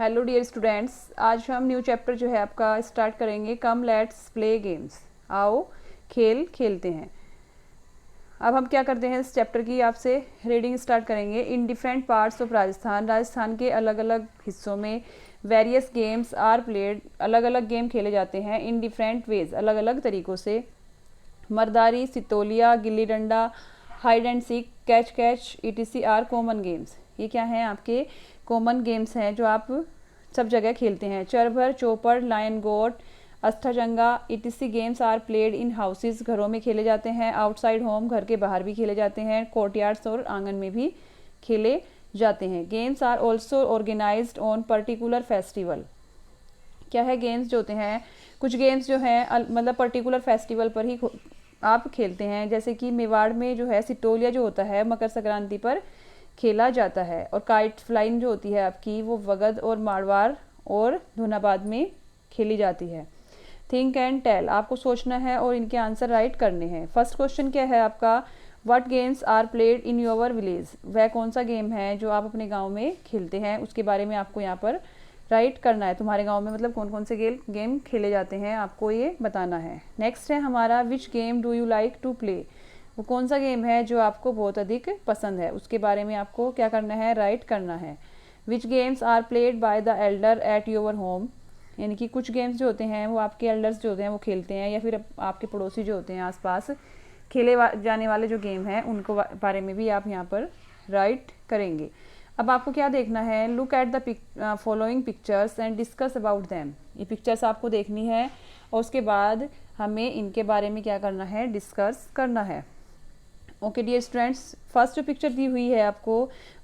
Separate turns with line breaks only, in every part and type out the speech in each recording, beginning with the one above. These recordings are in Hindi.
हेलो डियर स्टूडेंट्स, आज हम न्यू चैप्टर जो है आपका स्टार्ट करेंगे। कम लेट्स प्ले गेम्स, आओ खेल खेलते हैं। अब हम क्या करते हैं, इस चैप्टर की आपसे रीडिंग स्टार्ट करेंगे। In different parts of Rajasthan, Rajasthan के अलग अलग हिस्सों में वेरियस गेम्स आर प्लेड, अलग अलग गेम खेले जाते हैं। इन डिफरेंट वेज, अलग अलग तरीक़ों से। मरदारी, sitoliya, gilli danda, hide and seek, catch catch, ETC are common games. ये क्या हैं, आपके कॉमन गेम्स हैं जो आप सब जगह खेलते हैं। चरभर, चौपड़, लायन गोट, अष्टाचंगा, ETC games are played in houses, घरों में खेले जाते हैं। आउटसाइड होम, घर के बाहर भी खेले जाते हैं। कोर्टयार्ड्स और आंगन में भी खेले जाते हैं। Games are also organised on particular festival. क्या है, गेम्स जो होते हैं, कुछ गेम्स जो हैं मतलब पर्टिकुलर फेस्टिवल पर ही आप खेलते हैं। जैसे कि मेवाड़ में जो है सितोलिया जो होता है मकर संक्रांति पर खेला जाता है। और काइट फ्लाइंग जो होती है आपकी, वो वगद और मारवाड़ और धुनाबाद में खेली जाती है। थिंक एंड टेल, आपको सोचना है और इनके आंसर राइट करने हैं। फर्स्ट क्वेश्चन क्या है आपका, what games are played in your village. वह कौन सा गेम है जो आप अपने गाँव में खेलते हैं, उसके बारे में आपको यहाँ पर राइट करना है। तुम्हारे गांव में मतलब कौन कौन से गेम खेले जाते हैं, आपको ये बताना है। नेक्स्ट है हमारा, which game do you like to play. वो कौन सा गेम है जो आपको बहुत अधिक पसंद है, उसके बारे में आपको क्या करना है, राइट करना है। Which games are played by the elder at your home, यानी कि कुछ गेम्स जो होते हैं वो आपके एल्डर्स जो होते हैं वो खेलते हैं, या फिर आपके पड़ोसी जो होते हैं आसपास खेले जाने वाले जो गेम हैं उनको बारे में भी आप यहाँ पर राइट करेंगे। अब आपको क्या देखना है, look at the following pictures and discuss about them. ये पिक्चर्स आपको देखनी है और उसके बाद हमें इनके बारे में क्या करना है, डिस्कस करना है। ओके डियर स्टूडेंट्स, फर्स्ट जो पिक्चर दी हुई है आपको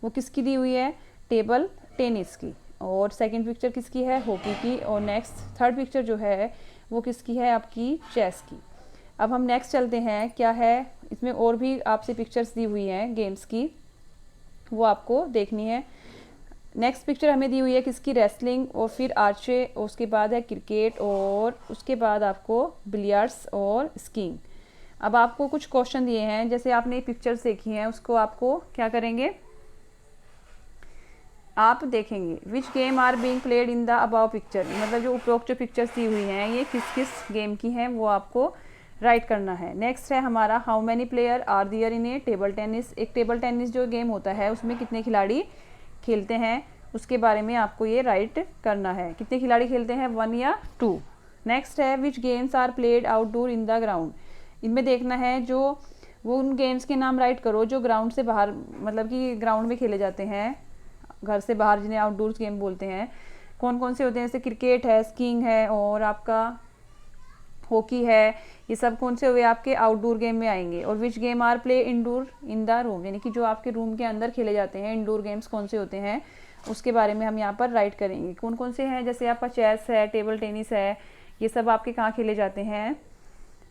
वो किसकी दी हुई है, टेबल टेनिस की। और सेकंड पिक्चर किसकी है, हॉकी की। और नेक्स्ट थर्ड पिक्चर जो है वो किसकी है, आपकी चेस की। अब हम नेक्स्ट चलते हैं, क्या है इसमें और भी आपसे पिक्चर्स दी हुई हैं गेम्स की, वो आपको देखनी है। नेक्स्ट पिक्चर हमें दी हुई है किसकी, रेसलिंग, और फिर आर्चे, और उसके बाद है क्रिकेट, और उसके बाद आपको बिलियर्ड्स और स्कीइंग। अब आपको कुछ क्वेश्चन दिए हैं, जैसे आपने पिक्चर्स देखी हैं उसको आपको क्या करेंगे, आप देखेंगे which game are being played in the above picture, मतलब जो उपरोक्त जो पिक्चर्स दी हुई हैं ये किस किस गेम की हैं वो आपको राइट करना है। नेक्स्ट है हमारा, how many player are there in a table tennis. एक टेबल टेनिस जो गेम होता है उसमें कितने खिलाड़ी खेलते हैं, उसके बारे में आपको ये राइट करना है। कितने खिलाड़ी खेलते हैं, 1 या 2। नेक्स्ट है, which games are played outdoor in the ground. इनमें देखना है जो वो उन गेम्स के नाम राइट करो जो ग्राउंड से बाहर, मतलब कि ग्राउंड में खेले जाते हैं, घर से बाहर, जिन्हें आउटडोर्स गेम बोलते हैं। कौन कौन से होते हैं, जैसे क्रिकेट है, स्कीइंग है और आपका हॉकी है। ये सब कौन से हुए, आपके आउटडोर गेम में आएंगे। और which game are play indoor in the room, यानी कि जो आपके रूम के अंदर खेले जाते हैं इंडोर गेम्स कौन से होते हैं, उसके बारे में हम यहाँ पर राइट करेंगे। कौन कौन से हैं, जैसे आपका चेस है, टेबल टेनिस है, ये सब आपके कहाँ खेले जाते हैं,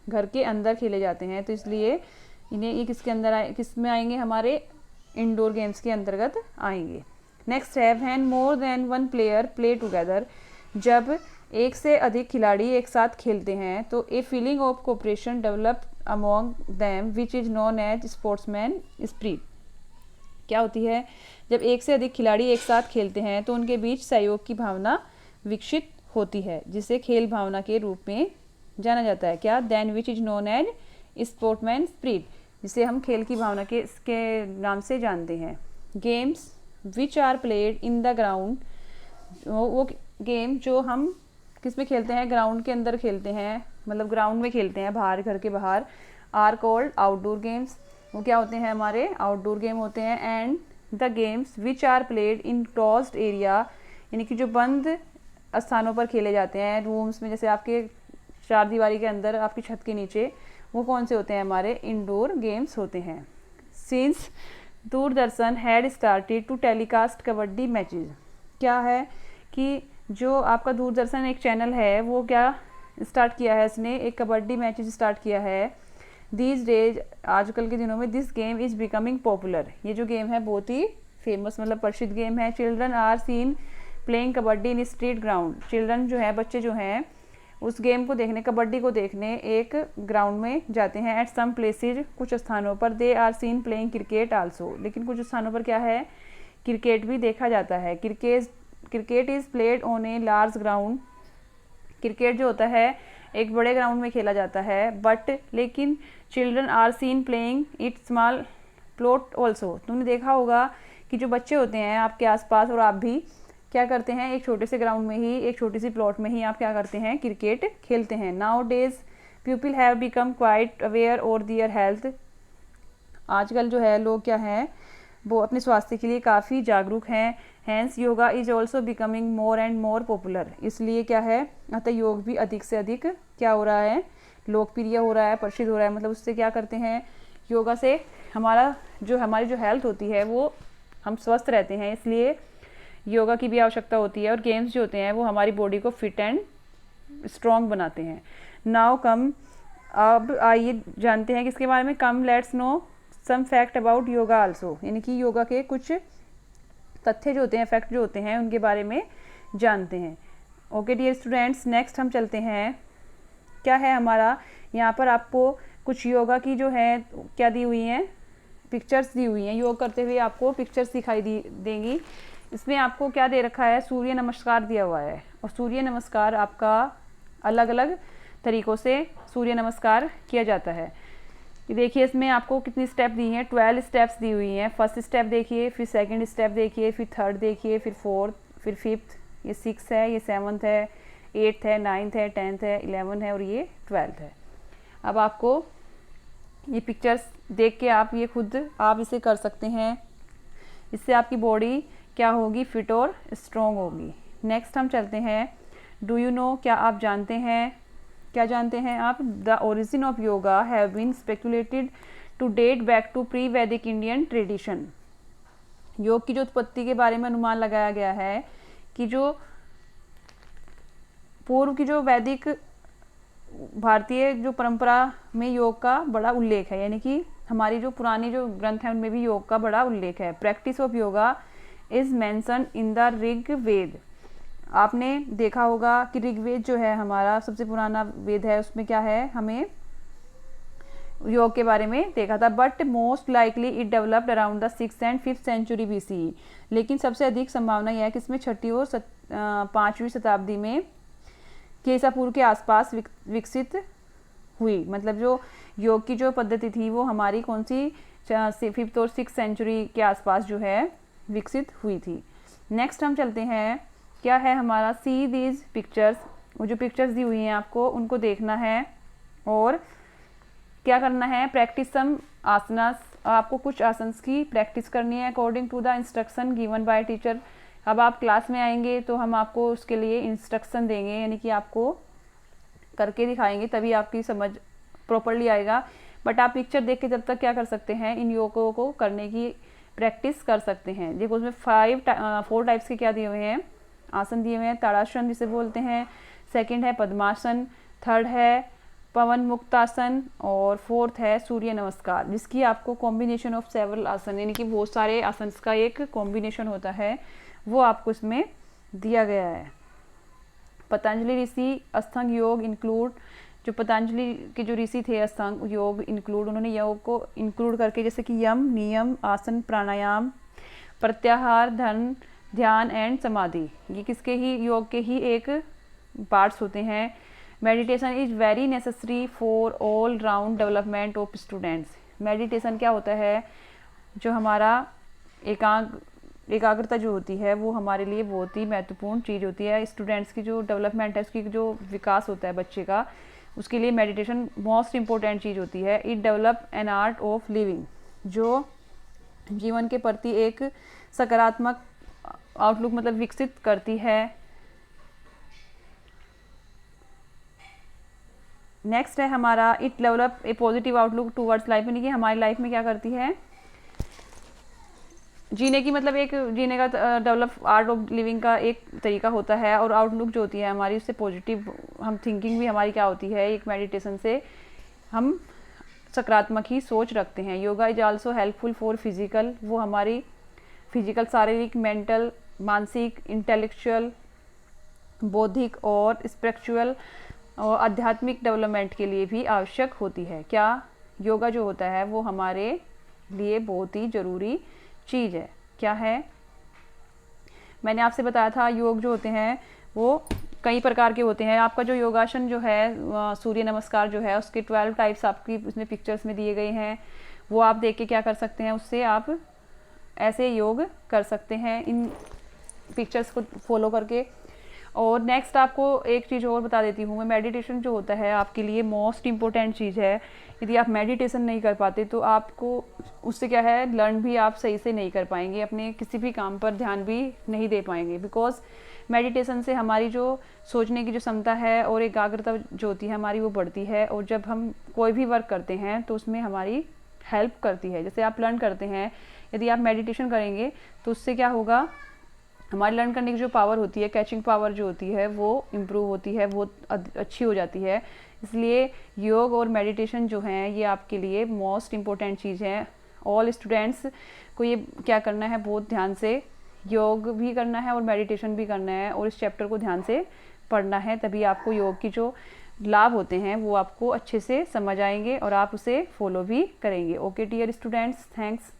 घर के अंदर खेले जाते हैं, तो इसलिए इन्हें ये किसके अंदर आए, किस में आएंगे, हमारे इंडोर गेम्स के अंतर्गत आएंगे। नेक्स्ट है, when more than one player play together, जब एक से अधिक खिलाड़ी एक साथ खेलते हैं तो a feeling of cooperation develop among them which is known as sportsman spirit. क्या होती है, जब एक से अधिक खिलाड़ी एक साथ खेलते हैं तो उनके बीच सहयोग की भावना विकसित होती है, जिसे खेल भावना के रूप में जाना जाता है। क्या, then which is known as sportsman spirit, जिसे हम खेल की भावना के इसके नाम से जानते हैं। Games which are played in the ground, वो गेम जो हम किस में खेलते हैं, ग्राउंड के अंदर खेलते हैं, मतलब ग्राउंड में खेलते हैं, बाहर, घर के बाहर, आर कॉल्ड आउटडोर गेम्स। वो क्या होते हैं, हमारे आउटडोर गेम होते हैं। And the games which are played in closed area, यानी कि जो बंद स्थानों पर खेले जाते हैं, रूम्स में, जैसे आपके चार दीवारी के अंदर, आपकी छत के नीचे, वो कौन से होते हैं, हमारे इंडोर गेम्स होते हैं। Since Doordarshan had started to telecast kabaddi matches, क्या है कि जो आपका दूरदर्शन एक चैनल है वो क्या स्टार्ट किया है, इसने एक कबड्डी मैचेज स्टार्ट किया है। दीज डेज, आजकल के दिनों में, this game is becoming popular, ये जो गेम है बहुत ही फेमस, मतलब प्रसिद्ध गेम है। Children are seen playing kabaddi in street ground, children जो है, बच्चे जो हैं, उस गेम को देखने, कबड्डी को देखने एक ग्राउंड में जाते हैं। एट सम प्लेसेज, कुछ स्थानों पर, they are seen playing cricket also, लेकिन कुछ स्थानों पर क्या है, क्रिकेट भी देखा जाता है। Cricket cricket is played on a large ground, cricket जो होता है एक बड़े ग्राउंड में खेला जाता है, बट लेकिन children are seen playing it small plot also. तुमने देखा होगा कि जो बच्चे होते हैं आपके आसपास और आप भी क्या करते हैं, एक छोटे से ग्राउंड में ही, एक छोटी सी प्लॉट में ही आप क्या करते हैं, क्रिकेट खेलते हैं। Now days people have become quite aware और दियर हेल्थ, आजकल जो है लोग क्या हैं वो अपने स्वास्थ्य के लिए काफ़ी जागरूक हैं। Hence yoga is also becoming more and more popular, इसलिए क्या है अतः योग भी अधिक से अधिक क्या हो रहा है, लोकप्रिय हो रहा है, प्रसिद्ध हो रहा है। मतलब उससे क्या करते हैं, योगा से हमारी जो हेल्थ होती है वो हम स्वस्थ रहते हैं, इसलिए योगा की भी आवश्यकता होती है। और गेम्स जो होते हैं वो हमारी बॉडी को फिट एंड स्ट्रॉन्ग बनाते हैं। नाउ कम, अब आइए जानते हैं किसके बारे में, come let's know some fact about yoga also, यानी कि योगा के कुछ तथ्य जो होते हैं, फैक्ट जो होते हैं उनके बारे में जानते हैं। ओके डियर स्टूडेंट्स, नेक्स्ट हम चलते हैं, क्या है हमारा यहाँ पर आपको कुछ योगा की जो है क्या दी हुई हैं, पिक्चर्स दी हुई हैं। योग करते हुए आपको पिक्चर्स दिखाई देंगी। इसमें आपको क्या दे रखा है, सूर्य नमस्कार दिया हुआ है, और सूर्य नमस्कार आपका अलग अलग तरीक़ों से सूर्य नमस्कार किया जाता है। देखिए इसमें आपको कितनी स्टेप दी हैं, 12 स्टेप्स दी हुई हैं। फर्स्ट स्टेप देखिए, फिर सेकंड स्टेप देखिए, फिर थर्ड देखिए, फिर फोर्थ, फिर फिफ्थ, ये 6 है, ये 7th है, 8th है, 9th है, 10th है, 11 है और ये 12th है। अब आपको ये पिक्चर्स देख के आप ये खुद आप इसे कर सकते हैं, इससे आपकी बॉडी क्या होगी, फिट और स्ट्रॉन्ग होगी। नेक्स्ट हम चलते हैं, डू यू नो, क्या आप जानते हैं, क्या जानते हैं आप, the origin of yoga have been speculated to date back to pre Vedic Indian tradition. योग की जो उत्पत्ति के बारे में अनुमान लगाया गया है कि जो पूर्व की जो वैदिक भारतीय जो परंपरा में योग का बड़ा उल्लेख है, यानी कि हमारी जो पुरानी जो ग्रंथ हैं उनमें भी योग का बड़ा उल्लेख है। Practice of yoga is mention in the Rigveda, आपने देखा होगा कि ऋग्वेद जो है हमारा सबसे पुराना वेद है, उसमें क्या है, हमें योग के बारे में देखा था। But most likely it developed around the 6th and 5th century BCE, लेकिन सबसे अधिक संभावना यह है कि इसमें 6ठी और 5वीं शताब्दी में ईसा पूर्व के आसपास विकसित हुई। मतलब जो योग की जो पद्धति थी वो हमारी कौन सी 5th और 6th सेंचुरी के आसपास जो है विकसित हुई थी। नेक्स्ट हम चलते हैं, क्या है हमारा, सी दीज पिक्चर्स, वो जो पिक्चर्स दी हुई हैं आपको उनको देखना है और क्या करना है, प्रैक्टिस सम आसनास, आपको कुछ आसन्स की प्रैक्टिस करनी है according to the instruction given by teacher. अब आप क्लास में आएंगे तो हम आपको उसके लिए इंस्ट्रक्शन देंगे, यानी कि आपको करके दिखाएंगे, तभी आपकी समझ प्रॉपरली आएगा। बट आप पिक्चर देख के जब तक क्या कर सकते हैं, इन योगों को करने की प्रैक्टिस कर सकते हैं। देखो उसमें 4 टाइप्स के क्या दिए हुए हैं, आसन दिए हुए हैं। ताड़ासन जिसे बोलते हैं, सेकंड है पद्मासन, थर्ड है पवन मुक्तासन और फोर्थ है सूर्य नमस्कार, जिसकी आपको कॉम्बिनेशन ऑफ सेवरल आसन, यानी कि बहुत सारे आसन का एक कॉम्बिनेशन होता है, वो आपको इसमें दिया गया है। पतंजलि ऋषि अष्टांग योग इंक्लूड, जो पतंजलि के जो ऋषि थे अष्टांग योग इंक्लूड, उन्होंने योग को इंक्लूड करके जैसे कि यम, नियम, आसन, प्राणायाम, प्रत्याहार, ध्यान एंड समाधि, ये किसके ही योग के ही एक पार्ट्स होते हैं। Meditation is very necessary for all round development of students. Meditation क्या होता है, जो हमारा एकाग्रता जो होती है वो हमारे लिए बहुत ही महत्वपूर्ण चीज़ होती है। स्टूडेंट्स की जो डेवलपमेंट है, उसकी जो विकास होता है बच्चे का, उसके लिए मेडिटेशन मोस्ट इम्पोर्टेंट चीज़ होती है। It develop an art of living, जो जीवन के प्रति एक सकारात्मक आउटलुक मतलब विकसित करती है। नेक्स्ट है हमारा, it develop a positive outlook towards life, यानी कि हमारी लाइफ में क्या करती है, जीने की मतलब एक जीने का डेवलप आर्ट ऑफ लिविंग का एक तरीका होता है। और आउटलुक जो होती है हमारी, उससे पॉजिटिव हम थिंकिंग भी हमारी क्या होती है, एक मेडिटेशन से हम सकारात्मक ही सोच रखते हैं। Yoga is also helpful for physical, वो हमारी फिजिकल, शारीरिक, मेंटल, मानसिक, इंटेलेक्चुअल, बौद्धिक और स्पिरिचुअल और आध्यात्मिक डेवलपमेंट के लिए भी आवश्यक होती है। क्या, योगा जो होता है वो हमारे लिए बहुत ही ज़रूरी चीज़ है। क्या है, मैंने आपसे बताया था योग जो होते हैं वो कई प्रकार के होते हैं। आपका जो योगासन जो है सूर्य नमस्कार जो है उसके 12 टाइप्स आपकी उसमें पिक्चर्स में दिए गए हैं, वो आप देख के क्या कर सकते हैं, उससे आप ऐसे योग कर सकते हैं इन पिक्चर्स को फॉलो करके। और नेक्स्ट आपको एक चीज़ और बता देती हूँ मैं, मेडिटेशन जो होता है आपके लिए मोस्ट इम्पोर्टेंट चीज़ है। यदि आप मेडिटेशन नहीं कर पाते तो आपको उससे क्या है, लर्न भी आप सही से नहीं कर पाएंगे, अपने किसी भी काम पर ध्यान भी नहीं दे पाएंगे। बिकॉज मेडिटेशन से हमारी जो सोचने की जो क्षमता है और एकाग्रता जो होती है हमारी वो बढ़ती है, और जब हम कोई भी वर्क करते हैं तो उसमें हमारी हेल्प करती है। जैसे आप लर्न करते हैं, यदि आप मेडिटेशन करेंगे तो उससे क्या होगा, हमारी लर्न करने की जो पावर होती है, कैचिंग पावर जो होती है वो इम्प्रूव होती है, वो अच्छी हो जाती है। इसलिए योग और मेडिटेशन जो हैं ये आपके लिए मोस्ट इम्पोर्टेंट चीज़ है। ऑल स्टूडेंट्स को ये क्या करना है, बहुत ध्यान से योग भी करना है और मेडिटेशन भी करना है, और इस चैप्टर को ध्यान से पढ़ना है, तभी आपको योग की जो लाभ होते हैं वो आपको अच्छे से समझ आएंगे और आप उसे फॉलो भी करेंगे। Okay dear students, thanks.